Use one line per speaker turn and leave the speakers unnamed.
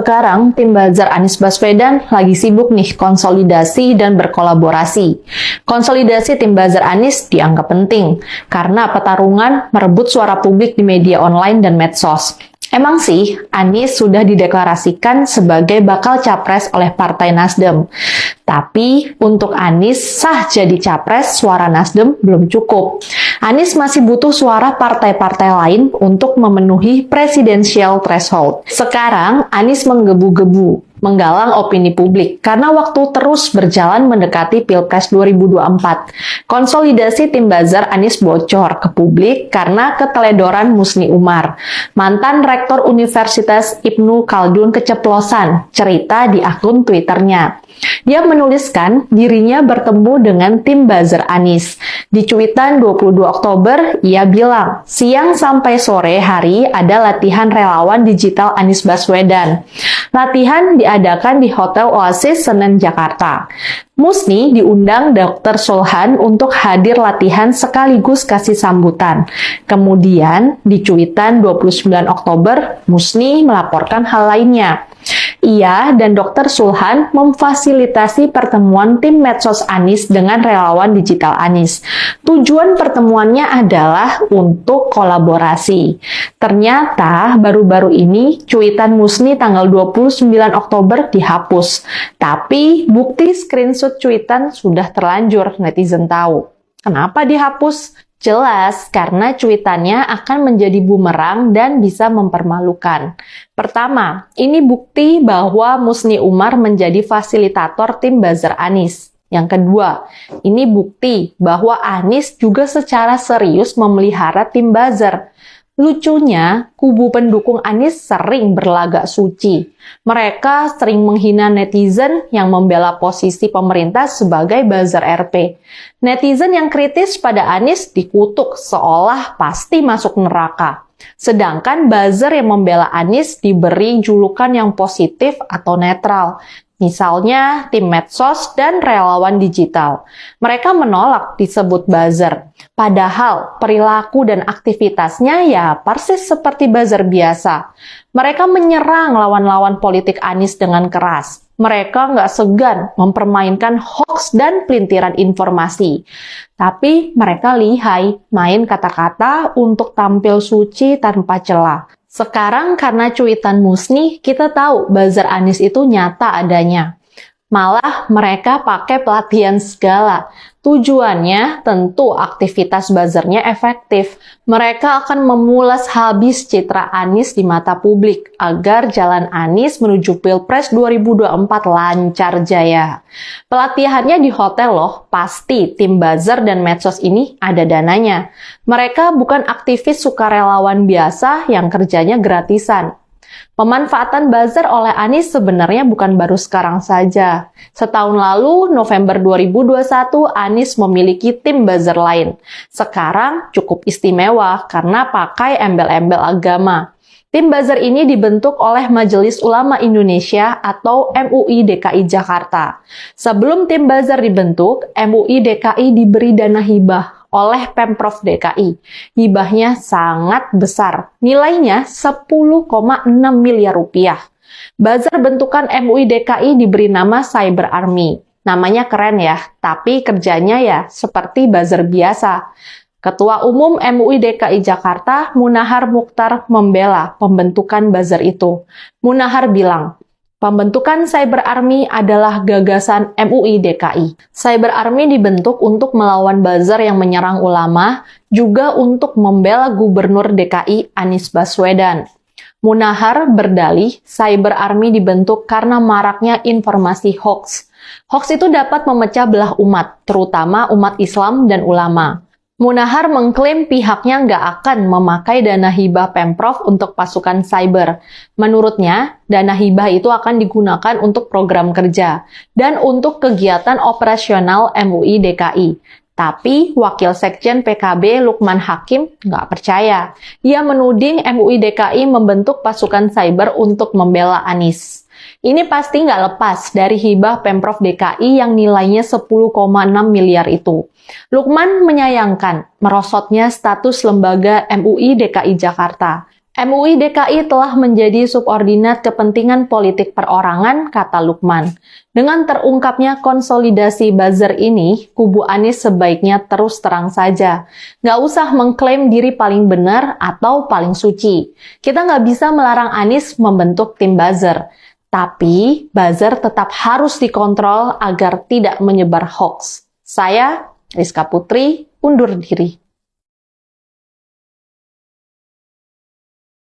Sekarang, tim buzzer Anies Baswedan lagi sibuk nih konsolidasi dan berkolaborasi. Konsolidasi tim buzzer Anies dianggap penting karena pertarungan merebut suara publik di media online dan medsos. Emang sih, Anies sudah dideklarasikan sebagai bakal capres oleh Partai Nasdem. Tapi, untuk Anies sah jadi capres, suara Nasdem belum cukup. Anies masih butuh suara partai-partai lain untuk memenuhi presidensial threshold. Sekarang, Anies menggebu-gebu menggalang opini publik karena waktu terus berjalan mendekati Pilpres 2024. Konsolidasi tim buzzer Anies bocor ke publik karena keteledoran Musni Umar. Mantan Rektor Universitas Ibnu Khaldun keceplosan, cerita di akun Twitternya. Dia menuliskan dirinya bertemu dengan tim buzzer Anies. Di cuitan 22 Oktober, ia bilang, siang sampai sore hari ada latihan relawan digital Anies Baswedan. Latihan diadakan di Hotel Oasis Senen, Jakarta. Musni diundang Dr. Sulhan untuk hadir latihan sekaligus kasih sambutan. Kemudian, di cuitan 29 Oktober, Musni melaporkan hal lainnya. Ia dan Dr. Sulhan memfasilitasi pertemuan tim medsos Anies dengan relawan digital Anies. Tujuan pertemuannya adalah untuk kolaborasi. Ternyata baru-baru ini cuitan Musni tanggal 29 Oktober dihapus. Tapi bukti screenshot cuitan sudah terlanjur netizen tahu. Kenapa dihapus? Jelas, karena cuitannya akan menjadi bumerang dan bisa mempermalukan. Pertama, ini bukti bahwa Musni Umar menjadi fasilitator tim buzzer Anies. Yang kedua, ini bukti bahwa Anies juga secara serius memelihara tim buzzer. Lucunya, kubu pendukung Anies sering berlagak suci. Mereka sering menghina netizen yang membela posisi pemerintah sebagai buzzer RP. Netizen yang kritis pada Anies dikutuk seolah pasti masuk neraka. Sedangkan buzzer yang membela Anies diberi julukan yang positif atau netral. Misalnya tim medsos dan relawan digital. Mereka menolak disebut buzzer. Padahal perilaku dan aktivitasnya ya persis seperti buzzer biasa. Mereka menyerang lawan-lawan politik Anies dengan keras. Mereka nggak segan mempermainkan hoaks dan pelintiran informasi. Tapi mereka lihai main kata-kata untuk tampil suci tanpa celah. Sekarang karena cuitan Musni, kita tahu buzzer Anies itu nyata adanya. Malah mereka pakai pelatihan segala. Tujuannya tentu aktivitas buzzernya efektif. Mereka akan memulas habis citra Anies di mata publik agar jalan Anies menuju Pilpres 2024 lancar jaya. Pelatihannya di hotel loh, pasti tim buzzer dan medsos ini ada dananya. Mereka bukan aktivis sukarelawan biasa yang kerjanya gratisan. Pemanfaatan buzzer oleh Anies sebenarnya bukan baru sekarang saja. Setahun lalu, November 2021, Anies memiliki tim buzzer lain. Sekarang cukup istimewa karena pakai embel-embel agama. Tim buzzer ini dibentuk oleh Majelis Ulama Indonesia atau MUI DKI Jakarta. Sebelum tim buzzer dibentuk, MUI DKI diberi dana hibah oleh Pemprov DKI. Hibahnya sangat besar, nilainya 10,6 miliar rupiah. Buzzer bentukan MUI DKI diberi nama Cyber Army. Namanya keren ya, tapi kerjanya ya seperti buzzer biasa. Ketua Umum MUI DKI Jakarta, Munahar Mukhtar, membela pembentukan buzzer itu. Munahar bilang, pembentukan Cyber Army adalah gagasan MUI DKI. Cyber Army dibentuk untuk melawan buzzer yang menyerang ulama, juga untuk membela Gubernur DKI Anies Baswedan. Munahar berdalih, Cyber Army dibentuk karena maraknya informasi hoax. Hoax itu dapat memecah belah umat, terutama umat Islam dan ulama. Munahar mengklaim pihaknya nggak akan memakai dana hibah Pemprov untuk pasukan cyber. Menurutnya, dana hibah itu akan digunakan untuk program kerja dan untuk kegiatan operasional MUI DKI. Tapi, Wakil Sekjen PKB Lukman Hakim nggak percaya. Ia menuding MUI DKI membentuk pasukan cyber untuk membela Anies. Ini pasti nggak lepas dari hibah Pemprov DKI yang nilainya 10,6 miliar itu. Lukman menyayangkan merosotnya status lembaga MUI DKI Jakarta. MUI DKI telah menjadi subordinat kepentingan politik perorangan, kata Lukman. Dengan terungkapnya konsolidasi buzzer ini, kubu Anies sebaiknya terus terang saja. Nggak usah mengklaim diri paling benar atau paling suci. Kita nggak bisa melarang Anies membentuk tim buzzer. Tapi, buzzer tetap harus dikontrol agar tidak menyebar hoax. Saya, Rizka Putri, undur diri.